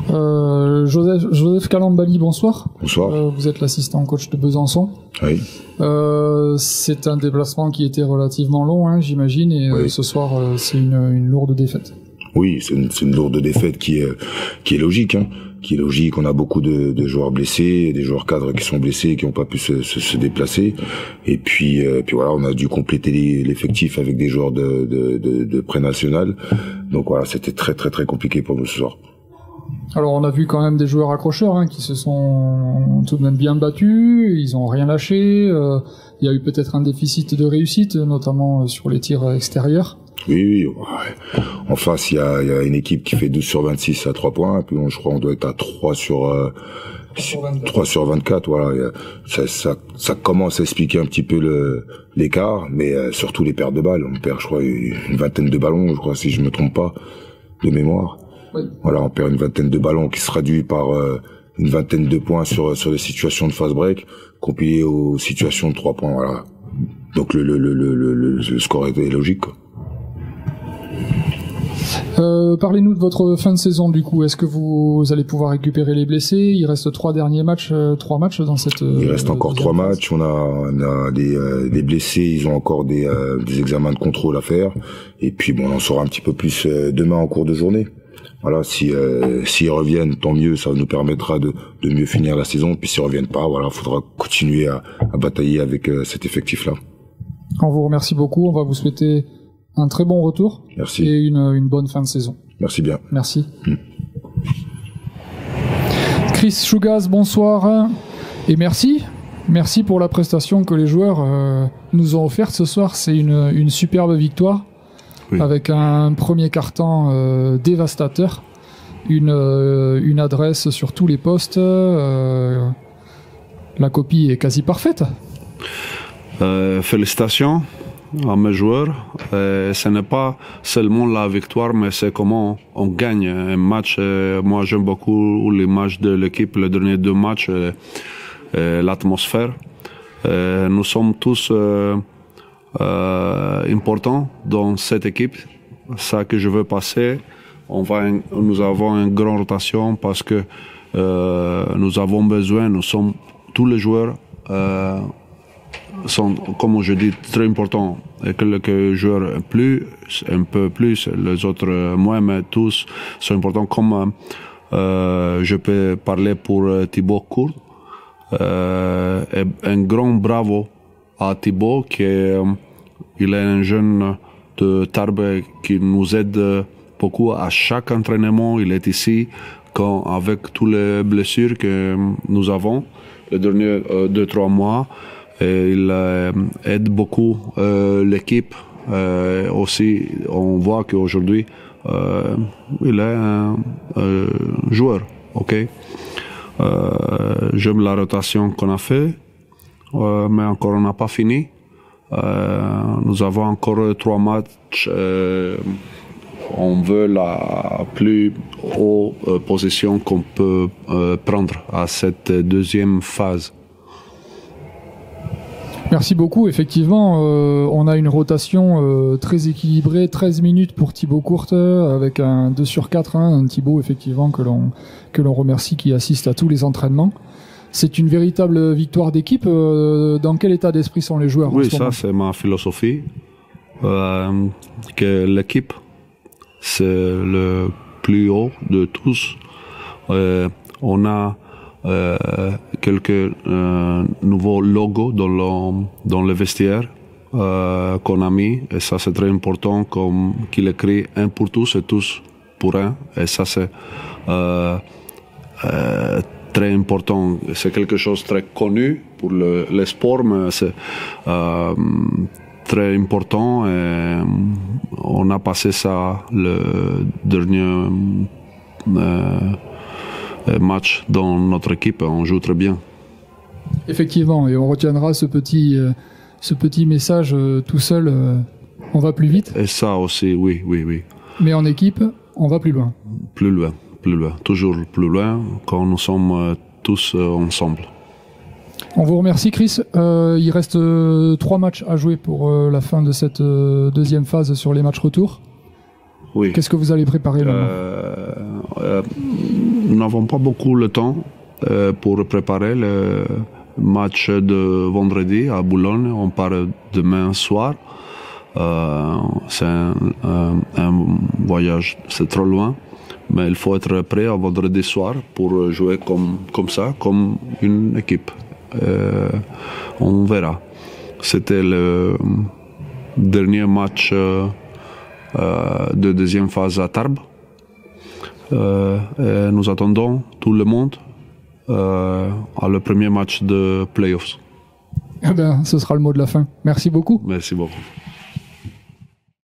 Joseph Calambali, bonsoir. Bonsoir. Vous êtes l'assistant coach de Besançon. Oui. C'est un déplacement qui était relativement long, hein, j'imagine, et oui. Ce soir, c'est une lourde défaite. Oui, c'est une lourde défaite qui est logique, hein. Qui est logique. On a beaucoup de joueurs blessés, des joueurs cadres qui sont blessés, qui n'ont pas pu se déplacer. Et puis voilà, on a dû compléter l'effectif avec des joueurs de pré-national. Donc voilà, c'était très très très compliqué pour nous ce soir. Alors on a vu quand même des joueurs accrocheurs, hein, qui se sont tout de même bien battus, ils ont rien lâché. Il y a eu peut-être un déficit de réussite, notamment sur les tirs extérieurs. Oui, ouais. En face, il y a une équipe qui fait 12 sur 26 à 3 points, puis je crois qu'on doit être à 3 sur 24, voilà. Ça commence à expliquer un petit peu l'écart, mais surtout les pertes de balles. On perd, je crois, une vingtaine de ballons, je crois, si je me trompe pas, de mémoire. Oui. Voilà, on perd une vingtaine de ballons qui se traduit par une vingtaine de points sur des situations de fast break, compilées aux situations de 3 points, voilà. Donc le score est logique, quoi. Parlez-nous de votre fin de saison du coup. Est-ce que vous allez pouvoir récupérer les blessés? Il reste 3 matchs dans cette. Il reste encore 3 matchs. On a des blessés. Ils ont encore des examens de contrôle à faire. Et puis bon, on en saura un petit peu plus demain en cours de journée. Voilà, s'ils reviennent, tant mieux. Ça nous permettra de mieux finir la saison. Puis s'ils reviennent pas, voilà, faudra continuer à batailler avec cet effectif-là. On vous remercie beaucoup. On va vous souhaiter un très bon retour. Merci. Et une bonne fin de saison. Merci bien. Merci. Chris Chougas, bonsoir. Et merci. Merci pour la prestation que les joueurs nous ont offerte ce soir. C'est une superbe victoire. Oui. Avec un premier quart-temps dévastateur. Une adresse sur tous les postes. La copie est quasi parfaite. Félicitations à mes joueurs. Ce n'est pas seulement la victoire, mais c'est comment on gagne un match. Moi, j'aime beaucoup les matchs de l'équipe, les derniers 2 matchs, l'atmosphère. Nous sommes tous importants dans cette équipe. Ça que je veux passer. Nous avons une grande rotation parce que nous avons besoin. Nous sommes tous les joueurs. Sont, comme je dis, très importants. Et quelques joueurs un peu plus, les autres moins, mais tous sont importants. Comme je peux parler pour Thibaut Court. Un grand bravo à Thibaut, il est un jeune de Tarbes qui nous aide beaucoup à chaque entraînement. Il est ici avec toutes les blessures que nous avons les derniers 2-3 mois. Et il aide beaucoup l'équipe. Aussi, on voit qu'aujourd'hui, il est un joueur. Okay? J'aime la rotation qu'on a fait, mais encore on n'a pas fini. Nous avons encore 3 matchs. On veut la plus haute position qu'on peut prendre à cette deuxième phase. Merci beaucoup. Effectivement, on a une rotation très équilibrée, 13 minutes pour Thibaut Courte, avec un 2 sur 4, hein, un Thibaut effectivement que l'on remercie, qui assiste à tous les entraînements. C'est une véritable victoire d'équipe. Dans quel état d'esprit sont les joueurs? Oui, ça c'est ma philosophie. Que l'équipe, c'est le plus haut de tous. On a quelques nouveaux logos dans le vestiaire qu'on a mis, et ça c'est très important, comme qu'il écrit un pour tous et tous pour un, et ça c'est très important. C'est quelque chose de très connu pour le sport, mais c'est très important, et on a passé ça le dernier match dans notre équipe. On joue très bien. Effectivement, et on retiendra ce petit message tout seul, on va plus vite. Et ça aussi, oui. Mais en équipe, on va plus loin. Plus loin, toujours plus loin quand nous sommes tous ensemble. On vous remercie, Chris. Il reste 3 matchs à jouer pour la fin de cette deuxième phase sur les matchs retour. Oui. Qu'est-ce que vous allez préparer maintenant? nous n'avons pas beaucoup le temps pour préparer le match de vendredi à Boulogne. On part demain soir. C'est un voyage, c'est trop loin. Mais il faut être prêt à vendredi soir pour jouer comme ça, comme une équipe. On verra. C'était le dernier match de deuxième phase à Tarbes. Et nous attendons tout le monde à le premier match de playoffs. Eh ben, ce sera le mot de la fin. Merci beaucoup. Merci beaucoup.